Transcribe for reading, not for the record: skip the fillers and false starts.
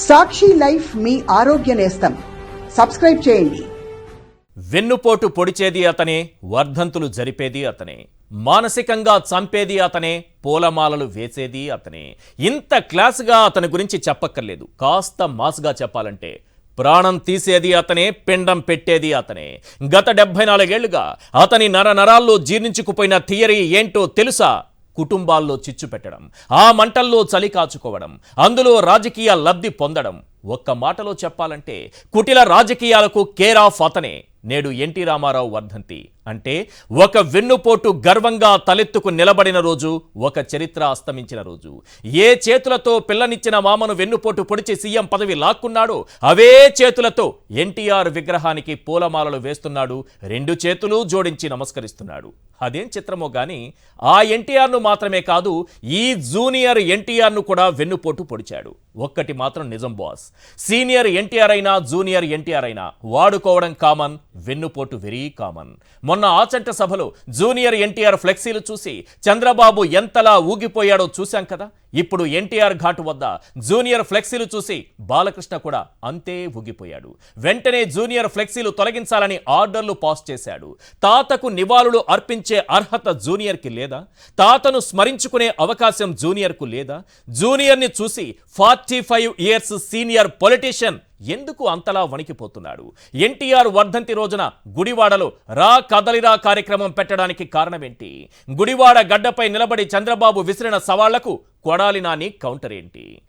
సాక్షి life మీ ఆరోగ్య నేస్తం. Subscribe చేయండి. వెన్నుపోటు పొడిచేది అతనే, వర్ధంతులు జరిపేది అతనే, మానసికంగా చంపేది అతనే, పూలమాలలు వేసేది అతనే. ఇంత క్లాస్గా అతని గురించి చెప్పక్కర్లేదు. కాస్త మాస్గా చెప్పాలంటే ప్రాణం తీసేది అతనే, పిండం పెట్టేది అతనే. గత 74 ఏళ్లుగా అతని నరాల్లో జీర్ణించుకుపోయిన థియరీ ఏంటో తెలుసా? కుటుంబాల్లో చిచ్చు పెట్టడం, ఆ మంటల్లో చలి కాచుకోవడం, అందులో రాజకీయ లబ్ధి పొందడం. ఒక్క మాటలో చెప్పాలంటే కుటిల రాజకీయాలకు కేర్ ఆఫ్ అతనే. నేడు ఎన్టీ రామారావు వర్ధంతి అంటే ఒక వెన్నుపోటు గర్వంగా తలెత్తుకు నిలబడిన రోజు, ఒక చరిత్ర అస్తమించిన రోజు. ఏ చేతులతో పిల్లనిచ్చిన మామను వెన్నుపోటు పొడిచి సీఎం పదవి లాక్కున్నాడో అవే చేతులతో ఎన్టీఆర్ విగ్రహానికి పూలమాలలు వేస్తున్నాడు, 2 చేతులు జోడించి నమస్కరిస్తున్నాడు. అదేం చిత్రమో గాని ఆ ఎన్టీఆర్ను మాత్రమే కాదు, ఈ జూనియర్ ఎన్టీఆర్ను కూడా వెన్నుపోటు పొడిచాడు. ఒక్కటి మాత్రం నిజం బాస్, సీనియర్ ఎన్టీఆర్ అయినా జూనియర్ ఎన్టీఆర్ అయినా వాడుకోవడం కామన్, వెన్నుపోటు వెరీ కామన్. మొన్న ఆచంట సభలో జూనియర్ ఎన్టీఆర్ ఫ్లెక్సీలు చూసి చంద్రబాబు ఎంతలా ఊగిపోయాడో చూశాం కదా. ఇప్పుడు ఎన్టీఆర్ ఘాటు వద్ద జూనియర్ ఫ్లెక్సీలు చూసి బాలకృష్ణ కూడా అంతే ఊగిపోయాడు. వెంటనే జూనియర్ ఫ్లెక్సీలు తొలగించాలని ఆర్డర్లు పాస్ చేశాడు. తాతకు నివాళులు అర్పించే అర్హత జూనియర్కి లేదా? తాతను స్మరించుకునే అవకాశం జూనియర్కు లేదా? జూనియర్ని చూసి 45 ఇయర్స్ సీనియర్ పొలిటీషియన్ ఎందుకు అంతలా వణికిపోతున్నాడు? ఎన్టీఆర్ వర్ధంతి రోజున గుడివాడలో రా కదలిరా కార్యక్రమం పెట్టడానికి కారణమేంటి? గుడివాడ గడ్డపై నిలబడి చంద్రబాబు విసిరిన సవాళ్లకు కొడాలి నాని కౌంటర్ ఏంటి?